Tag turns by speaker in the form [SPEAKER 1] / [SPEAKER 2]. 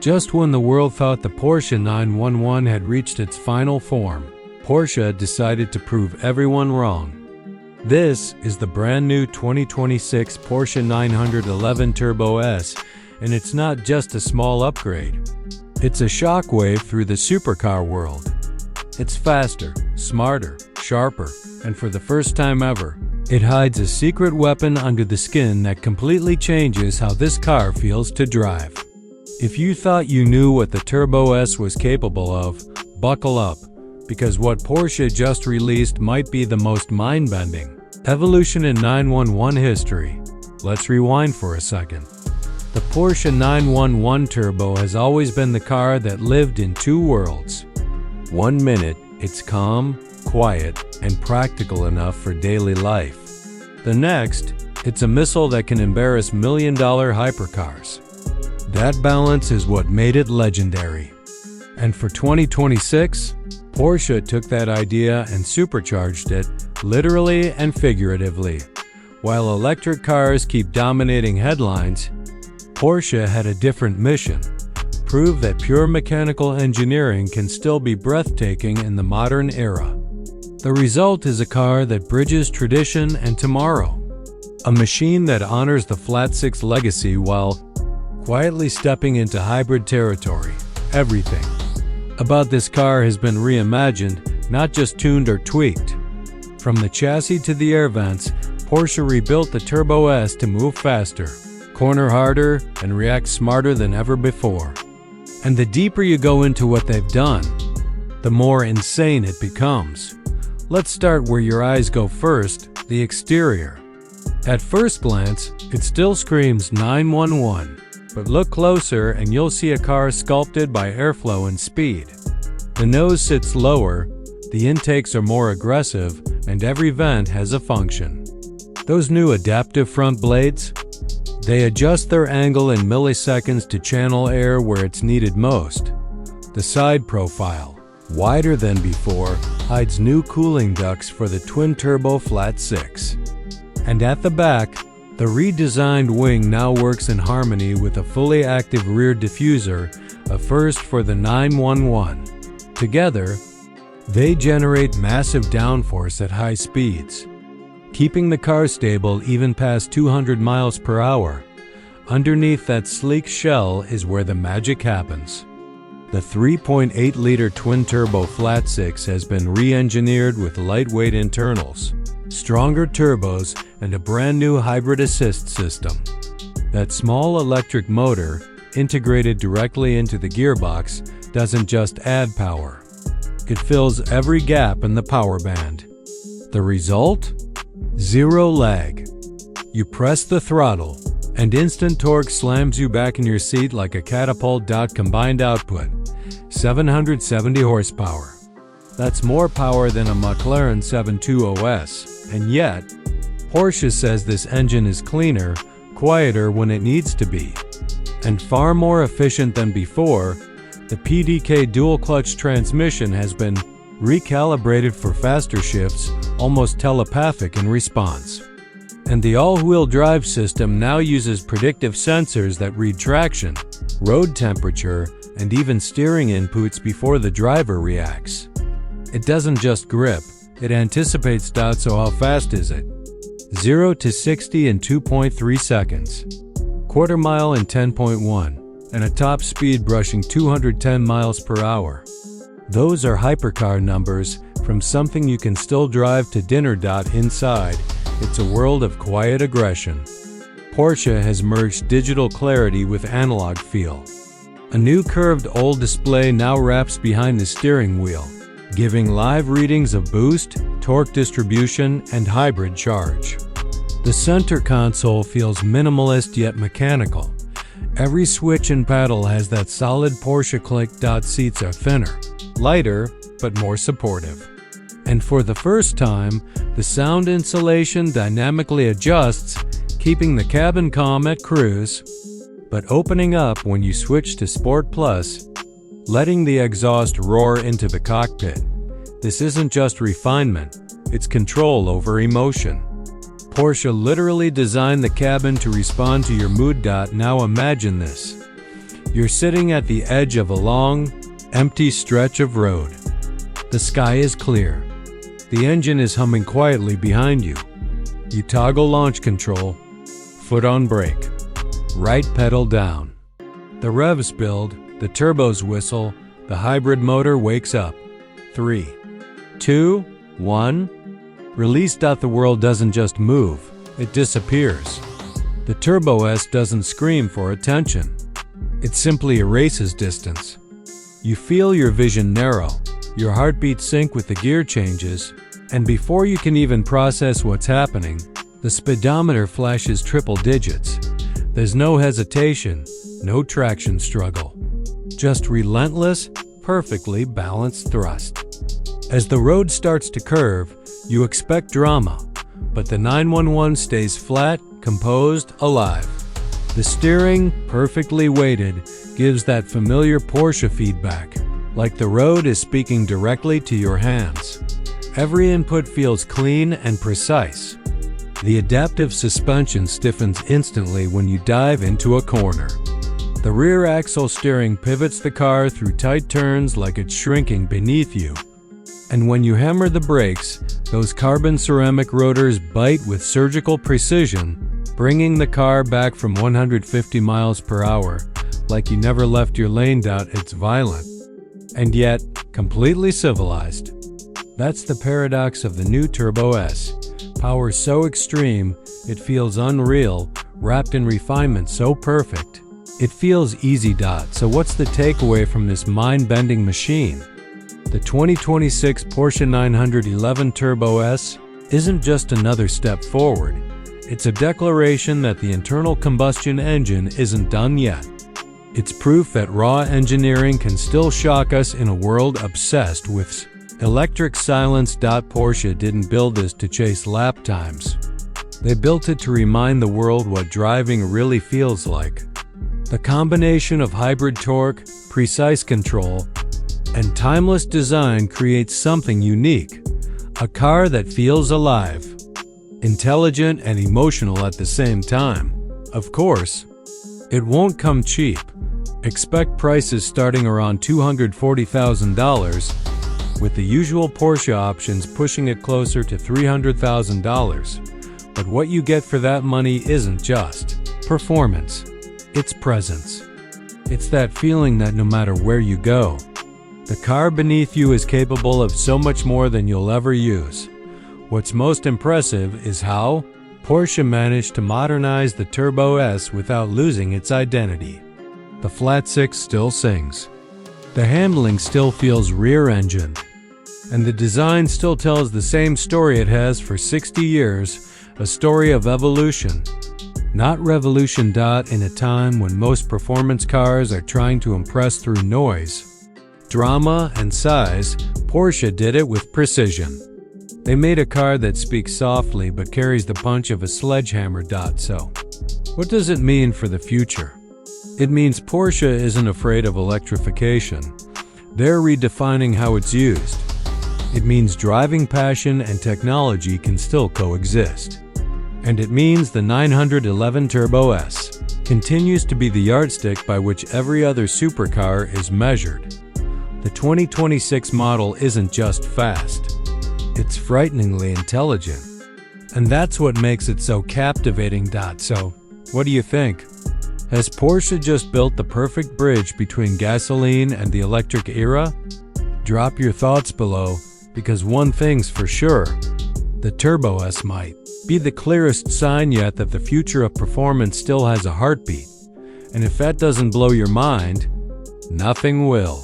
[SPEAKER 1] Just when the world thought the Porsche 911 had reached its final form, Porsche decided to prove everyone wrong. This is the brand new 2026 Porsche 911 Turbo S, and it's not just a small upgrade. It's a shockwave through the supercar world. It's faster, smarter, sharper, and for the first time ever, it hides a secret weapon under the skin that completely changes how this car feels to drive. If you thought you knew what the Turbo S was capable of, buckle up, because what Porsche just released might be the most mind-bending evolution in 911 history. Let's rewind for a second. The Porsche 911 Turbo has always been the car that lived in two worlds. One minute, it's calm, quiet, and practical enough for daily life. The next, it's a missile that can embarrass million-dollar hypercars. That balance is what made it legendary. And for 2026, Porsche took that idea and supercharged it, literally and figuratively. While electric cars keep dominating headlines, Porsche had a different mission: prove that pure mechanical engineering can still be breathtaking in the modern era. The result is a car that bridges tradition and tomorrow. A machine that honors the flat six legacy while quietly stepping into hybrid territory. Everything about this car has been reimagined, not just tuned or tweaked. From the chassis to the air vents, Porsche rebuilt the Turbo S to move faster, corner harder, and react smarter than ever before. And the deeper you go into what they've done, the more insane it becomes. Let's start where your eyes go first, the exterior. At first glance, it still screams 911. But look closer and you'll see a car sculpted by airflow and speed. The nose sits lower, the intakes are more aggressive, and every vent has a function. Those new adaptive front blades? They adjust their angle in milliseconds to channel air where it's needed most. The side profile, wider than before, hides new cooling ducts for the twin-turbo flat six. And at the back, the redesigned wing now works in harmony with a fully active rear diffuser, a first for the 911. Together, they generate massive downforce at high speeds, keeping the car stable even past 200 miles per hour. Underneath that sleek shell is where the magic happens. The 3.8-liter twin-turbo flat six has been re-engineered with lightweight internals, stronger turbos, and a brand new hybrid assist system. That small electric motor, integrated directly into the gearbox, doesn't just add power. It fills every gap in the power band. The result? Zero lag. You press the throttle, and instant torque slams you back in your seat like a catapult. Combined output, 770 horsepower. That's more power than a McLaren 720S, and yet, Porsche says this engine is cleaner, quieter when it needs to be, and far more efficient than before. The PDK dual-clutch transmission has been recalibrated for faster shifts, almost telepathic in response. And the all-wheel drive system now uses predictive sensors that read traction, road temperature, and even steering inputs before the driver reacts. It doesn't just grip, it anticipates. So how fast is it? 0 to 60 in 2.3 seconds, quarter mile in 10.1, and a top speed brushing 210 miles per hour. Those are hypercar numbers, from something you can still drive to dinner. Inside, it's a world of quiet aggression. Porsche has merged digital clarity with analog feel. A new curved OLED display now wraps behind the steering wheel, giving live readings of boost, torque distribution, and hybrid charge. The center console feels minimalist yet mechanical. Every switch and pedal has that solid Porsche click. Seats are thinner, lighter, but more supportive. And for the first time, the sound insulation dynamically adjusts, keeping the cabin calm at cruise, but opening up when you switch to Sport Plus, letting the exhaust roar into the cockpit. This isn't just refinement, it's control over emotion. Porsche literally designed the cabin to respond to your mood. Now imagine this. You're sitting at the edge of a long, empty stretch of road. The sky is clear. The engine is humming quietly behind you. You toggle launch control, foot on brake, right pedal down. The revs build, the turbos whistle, the hybrid motor wakes up. 3, 2, 1. Release. The world doesn't just move, it disappears. The Turbo S doesn't scream for attention. It simply erases distance. You feel your vision narrow, your heartbeat sync with the gear changes, and before you can even process what's happening, the speedometer flashes triple digits. There's no hesitation, no traction struggle. Just relentless, perfectly balanced thrust. As the road starts to curve, you expect drama, but the 911 stays flat, composed, alive. The steering, perfectly weighted, gives that familiar Porsche feedback, like the road is speaking directly to your hands. Every input feels clean and precise. The adaptive suspension stiffens instantly when you dive into a corner. The rear axle steering pivots the car through tight turns like it's shrinking beneath you. And when you hammer the brakes, those carbon ceramic rotors bite with surgical precision, bringing the car back from 150 miles per hour, like you never left your lane. It's violent, and yet completely civilized. That's the paradox of the new Turbo S. Power so extreme, it feels unreal, wrapped in refinement so perfect. It feels easy. So what's the takeaway from this mind-bending machine? The 2026 Porsche 911 Turbo S isn't just another step forward. It's a declaration that the internal combustion engine isn't done yet. It's proof that raw engineering can still shock us in a world obsessed with electric silence. Porsche didn't build this to chase lap times. They built it to remind the world what driving really feels like. The combination of hybrid torque, precise control, and timeless design creates something unique. A car that feels alive, intelligent and emotional at the same time. Of course, it won't come cheap. Expect prices starting around $240,000, with the usual Porsche options pushing it closer to $300,000. But what you get for that money isn't just performance, it's presence. It's that feeling that no matter where you go, the car beneath you is capable of so much more than you'll ever use. What's most impressive is how Porsche managed to modernize the Turbo S without losing its identity. The flat six still sings. The handling still feels rear-engined. And the design still tells the same story it has for 60 years, a story of evolution, not revolution. In a time when most performance cars are trying to impress through noise, drama, and size, Porsche did it with precision. They made a car that speaks softly but carries the punch of a sledgehammer. So, what does it mean for the future? It means Porsche isn't afraid of electrification. They're redefining how it's used. It means driving passion and technology can still coexist. And it means the 911 Turbo S continues to be the yardstick by which every other supercar is measured. The 2026 model isn't just fast. It's frighteningly intelligent. And that's what makes it so captivating. So, what do you think? Has Porsche just built the perfect bridge between gasoline and the electric era? Drop your thoughts below, because one thing's for sure, the Turbo S might be the clearest sign yet that the future of performance still has a heartbeat. And if that doesn't blow your mind, nothing will.